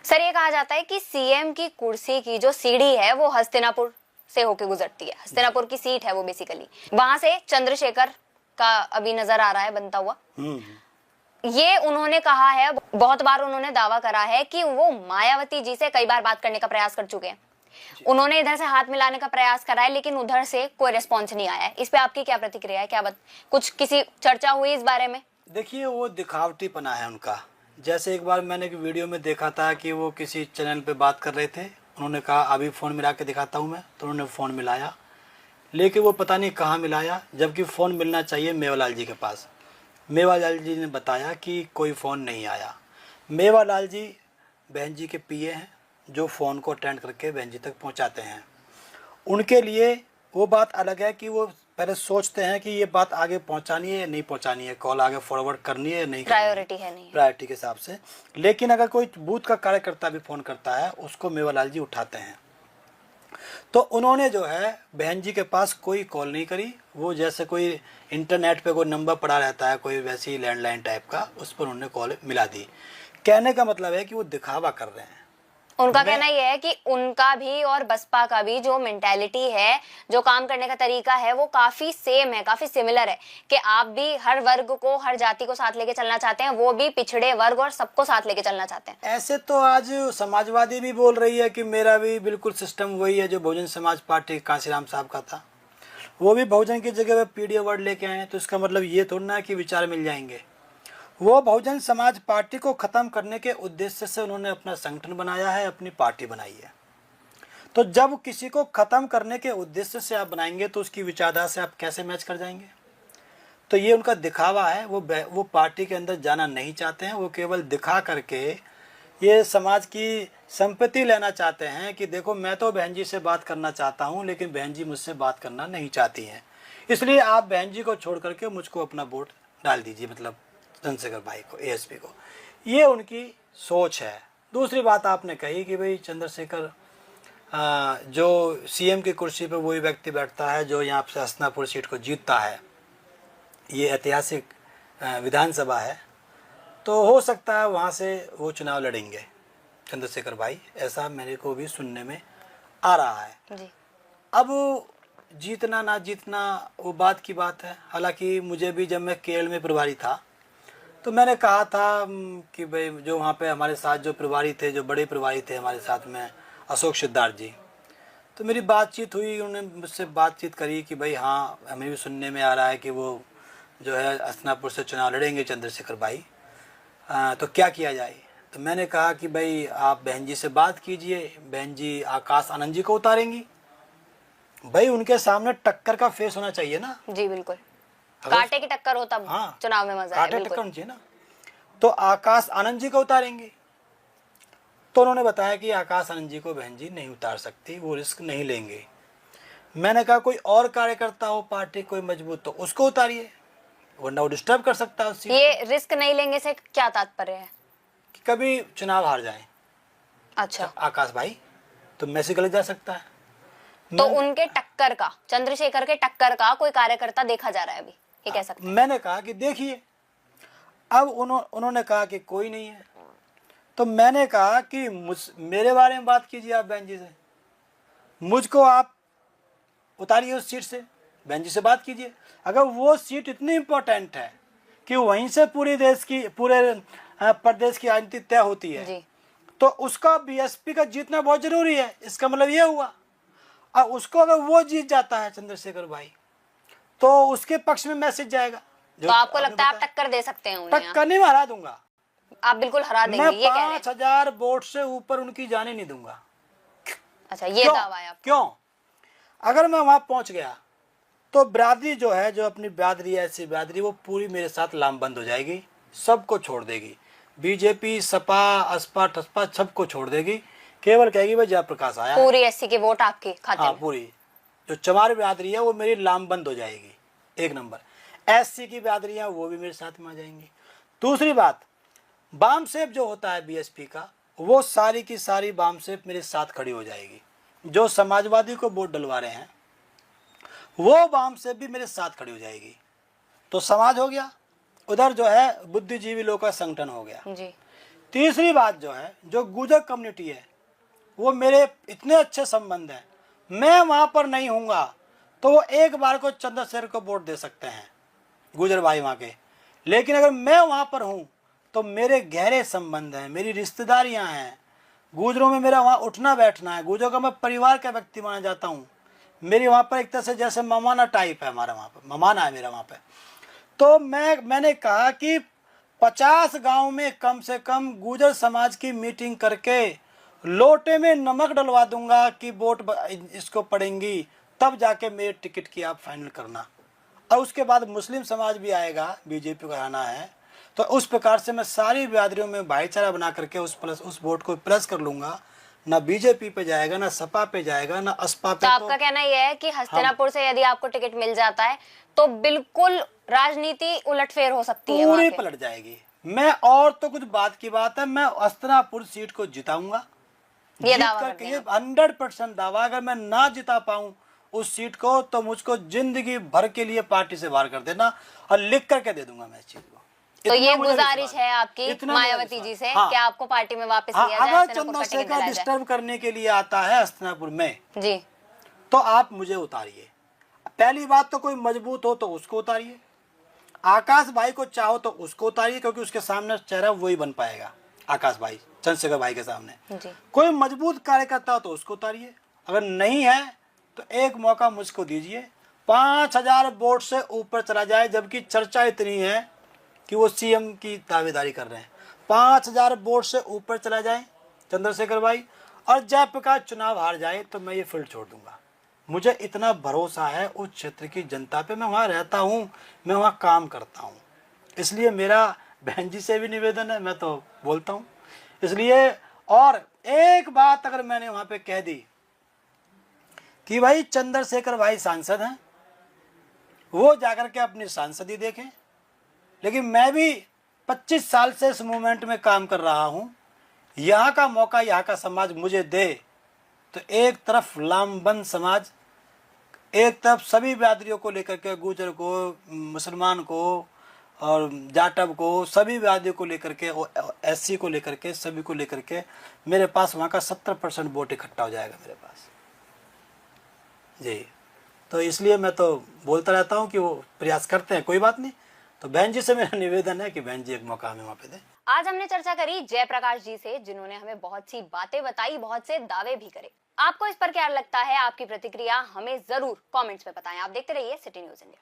Sir ये कहा जाता है कि सीएम की कुर्सी की जो सीढ़ी है वो हस्तिनापुर से होके गुजरती है। हस्तिनापुर की सीट है वो बेसिकली, वहां से चंद्रशेखर का अभी नजर आ रहा है बनता हुआ। ये उन्होंने कहा है, बहुत बार उन्होंने दावा करा है कि वो मायावती जी से कई बार बात करने का प्रयास कर चुके हैं। उन्होंने इधर से हाथ मिलाने का प्रयास करा है लेकिन उधर से कोई रिस्पॉन्स नहीं आया है। इस पे आपकी क्या प्रतिक्रिया है? कुछ किसी चर्चा हुई इस बारे में? देखिए, वो दिखावटीपना है उनका। जैसे एक बार मैंने एक वीडियो में देखा था कि वो किसी चैनल पे बात कर रहे थे, उन्होंने कहा अभी फ़ोन मिला के दिखाता हूँ मैं, तो उन्होंने फ़ोन मिलाया, लेकिन वो पता नहीं कहाँ मिलाया, जबकि फ़ोन मिलना चाहिए मेवालाल जी के पास। मेवालाल जी ने बताया कि कोई फ़ोन नहीं आया। मेवालाल जी बहन जी के पीए हैं, जो फ़ोन को अटेंड करके बहन जी तक पहुँचाते हैं। उनके लिए वो बात अलग है कि वो पहले सोचते हैं कि ये बात आगे पहुंचानी है या नहीं पहुंचानी है, कॉल आगे फॉरवर्ड करनी है या नहीं, प्रायोरिटी है नहीं, प्रायोरिटी के हिसाब से। लेकिन अगर कोई बूथ का कार्यकर्ता भी फ़ोन करता है, उसको मेवालाल जी उठाते हैं। तो उन्होंने जो है बहन जी के पास कोई कॉल नहीं करी। वो जैसे कोई इंटरनेट पे कोई नंबर पड़ा रहता है, कोई वैसी लैंडलाइन टाइप का, उस पर उन्होंने कॉल मिला दी। कहने का मतलब है कि वो दिखावा कर रहे हैं। उनका कहना यह है कि उनका भी और बसपा का भी जो मेंटालिटी है, जो काम करने का तरीका है, वो काफी सेम है, काफी सिमिलर है कि आप भी हर वर्ग को, हर जाति को साथ लेके चलना चाहते हैं, वो भी पिछड़े वर्ग और सबको साथ लेके चलना चाहते हैं। ऐसे तो आज समाजवादी भी बोल रही है कि मेरा भी बिल्कुल सिस्टम वही है जो बहुजन समाज पार्टी कांशीराम साहब का था। वो भी बहुजन की जगह पे पीडीए वर्ड लेके आए हैं, तो इसका मतलब ये थोड़ा ना कि विचार मिल जाएंगे। वो बहुजन समाज पार्टी को ख़त्म करने के उद्देश्य से उन्होंने अपना संगठन बनाया है, अपनी पार्टी बनाई है। तो जब किसी को ख़त्म करने के उद्देश्य से आप बनाएंगे तो उसकी विचारधारा से आप कैसे मैच कर जाएंगे? तो ये उनका दिखावा है। वो पार्टी के अंदर जाना नहीं चाहते हैं। वो केवल दिखा करके ये समाज की संपत्ति लेना चाहते हैं कि देखो, मैं तो बहन जी से बात करना चाहता हूँ, लेकिन बहन जी मुझसे बात करना नहीं चाहती हैं, इसलिए आप बहन जी को छोड़ करके मुझको अपना वोट डाल दीजिए, मतलब चंद्रशेखर भाई को, एएसपी को। ये उनकी सोच है। दूसरी बात आपने कही कि भाई चंद्रशेखर जो सीएम की कुर्सी पर वही व्यक्ति बैठता है जो यहाँ से हस्तिनापुर सीट को जीतता है। ये ऐतिहासिक विधानसभा है, तो हो सकता है वहाँ से वो चुनाव लड़ेंगे चंद्रशेखर भाई, ऐसा मेरे को भी सुनने में आ रहा है जी। अब जीतना ना जीतना वो बात की बात है। हालांकि मुझे भी, जब मैं केरल में प्रभारी था, तो मैंने कहा था कि भाई जो वहाँ पे हमारे साथ जो प्रभारी थे, जो बड़े प्रभारी थे हमारे साथ में, अशोक सिद्धार्थ जी, तो मेरी बातचीत हुई, उन्होंने मुझसे बातचीत करी कि भाई हाँ, हमें भी सुनने में आ रहा है कि वो जो है हस्तिनापुर से चुनाव लड़ेंगे चंद्रशेखर भाई, तो क्या किया जाए? तो मैंने कहा कि भाई आप बहन जी से बात कीजिए, बहन जी आकाश आनंद जी को उतारेंगी। भाई उनके सामने टक्कर का फेस होना चाहिए ना। जी बिल्कुल, कांटे की टक्कर हो तब हाँ, चुनाव में मजा है। कांटे टक्कर होनी चाहिए ना। तो आकाश आनंद जी को उतारेंगे। तो उन्होंने बताया कि आकाश आनंद जी को बहन जी नहीं उतार सकती, वो रिस्क नहीं लेंगे। मैंने कहा कोई और कार्यकर्ता हो पार्टी कोई मजबूत, तो उसको उतारिए, वरना वो डिस्टर्ब कर सकता है उस सीट ये रिस्क नहीं लेंगे से क्या तात्पर्य है? कि कभी चुनाव हार जाए अच्छा, तो आकाश भाई तो मैसेज गलत जा सकता है। तो उनके टक्कर का, चंद्रशेखर के टक्कर का कोई कार्यकर्ता देखा जा रहा है अभी, ये कह सकते हैं? मैंने कहा कि देखिए, अब उन्होंने कहा कि कोई नहीं है। तो मैंने कहा कि मेरे बारे में बात कीजिए आप बहन जी से, मुझको आप उतारिए उस सीट से, बहन जी से बात कीजिए। अगर वो सीट इतनी इम्पोर्टेंट है कि वहीं से पूरे प्रदेश की राजनीति तय होती है जी। तो उसका बीएसपी का जीतना बहुत जरूरी है। इसका मतलब ये हुआ, और उसको अगर वो जीत जाता है चंद्रशेखर भाई, तो उसके पक्ष में मैसेज जाएगा। तो आपको लगता है आप टक्कर दे सकते हैं उन्हें? टक्कर नहीं, हरा दूंगा, आप बिल्कुल हरा देंगे, मैं ये कह रहे हैं? 5000 वोट से ऊपर उनकी जाने नहीं दूंगा। अच्छा, ये दावा है आपका? क्यों? अगर मैं वहां पहुंच गया तो बिरादरी जो है, जो अपनी बिरादरी है, ऐसी बिरादरी, वो पूरी मेरे साथ लामबंद हो जाएगी, सबको छोड़ देगी। बीजेपी, सपा, असपा, ठसपा सबको छोड़ देगी। केवल कहेगी भाई जयप्रकाश आया। पूरी एससी के वोट आपके खाते में? पूरी जो चमार बिरादरी है वो मेरी लामबंद हो जाएगी, एक नंबर। एससी की बिरादरियां वो भी मेरे साथ में आ जाएंगी। दूसरी बात, बाम सेप जो होता है बीएसपी का, वो सारी की सारी बाम सेप मेरे साथ खड़ी हो जाएगी। जो समाजवादी को वोट डलवा रहे हैं वो बाम सेप भी मेरे साथ खड़ी हो जाएगी। तो समाज हो गया, उधर जो है बुद्धिजीवी लोग का संगठन हो गया। जी। तीसरी बात जो है, जो गुर्जर कम्युनिटी है, वो मेरे इतने अच्छे संबंध हैं, मैं वहाँ पर नहीं हूँगा तो वो एक बार को चंद्रशेखर को वोट दे सकते हैं, गुर्जर भाई वहाँ के। लेकिन अगर मैं वहाँ पर हूँ तो मेरे गहरे संबंध हैं, मेरी रिश्तेदारियाँ हैं, गुर्जरों में मेरा वहाँ उठना बैठना है, गुर्जरों का मैं परिवार का व्यक्ति माना जाता हूँ। मेरी वहाँ पर एक तरह से जैसे ममाना टाइप है, हमारा वहाँ पर ममाना है मेरा वहाँ पे। तो मैंने कहा कि 50 गांव में कम से कम गुर्जर समाज की मीटिंग करके लोटे में नमक डलवा दूंगा कि वोट इसको पड़ेंगी, तब जाके मेरे टिकट की आप फाइनल करना। और उसके बाद मुस्लिम समाज भी आएगा, बीजेपी को आना है, तो उस प्रकार से मैं सारी बिरादरियों में भाईचारा बना करके उस वोट को प्लस कर लूंगा। ना बीजेपी पे जाएगा, ना सपा पे जाएगा, ना असपा पे। तो आपका कहना यह है कि हस्तिनापुर से यदि आपको टिकट मिल जाता है तो बिल्कुल राजनीति उलटफेर हो सकती है, पूरी पलट जाएगी। मैं और तो कुछ बात की बात है, मैं हस्तिनापुर सीट को जिताऊंगा, ये जीत दावा करके 100% दावा। अगर मैं ना जिता पाऊं उस सीट को तो मुझको जिंदगी भर के लिए पार्टी से बाहर कर देना, और लिख करके दे दूंगा मैं इस चीज को। तो ये गुजारिश है आपकी मायावती जी से कि आपको पार्टी में वापस लिया जाए, अगर चंद्रशेखर डिस्टर्ब करने के लिए आता है हस्तिनापुर में जी, तो आप मुझे उतारिए। पहली बात तो कोई मजबूत हो तो उसको उतारिए, आकाश भाई को चाहो तो उसको उतारिए, क्योंकि उसके सामने चेहरा वही बन पाएगा, आकाश भाई, चंद्रशेखर भाई के सामने जी। कोई मजबूत कार्यकर्ता हो तो उसको उतारिए। अगर नहीं है तो एक मौका मुझको दीजिए, 5000 वोट से ऊपर चला जाए, जबकि चर्चा इतनी है कि वो सीएम की दावेदारी कर रहे हैं। 5000 वोट से ऊपर चला जाए चंद्रशेखर भाई, और जयप्रकाश चुनाव हार जाए तो मैं ये फील्ड छोड़ दूंगा। मुझे इतना भरोसा है उस क्षेत्र की जनता पे, मैं वहाँ रहता हूँ, मैं वहाँ काम करता हूँ, इसलिए मेरा बहन जी से भी निवेदन है, मैं तो बोलता हूँ इसलिए। और एक बात अगर मैंने वहाँ पे कह दी कि भाई चंद्रशेखर भाई सांसद हैं, वो जाकर के अपनी सांसदी देखें, लेकिन मैं भी 25 साल से इस मूवमेंट में काम कर रहा हूँ, यहाँ का मौका यहाँ का समाज मुझे दे तो एक तरफ लामबंद समाज, एक तरफ सभी बिरादरियों को लेकर के, गुर्जर को, मुसलमान को और जाटव को, सभी बिरादरियों को लेकर के, एससी को लेकर के, सभी को लेकर के मेरे पास वहाँ का 70% वोट इकट्ठा हो जाएगा मेरे पास जी। तो इसलिए मैं तो बोलता रहता हूँ कि वो प्रयास करते हैं, कोई बात नहीं। तो बहन जी से मेरा निवेदन है कि बहन जी एक मौका हमें वहाँ पे दें। आज हमने चर्चा करी जयप्रकाश जी से, जिन्होंने हमें बहुत सी बातें बताई, बहुत से दावे भी करे। आपको इस पर क्या लगता है? आपकी प्रतिक्रिया हमें जरूर कमेंट्स में बताएं। आप देखते रहिए सिटी न्यूज़ इंडिया।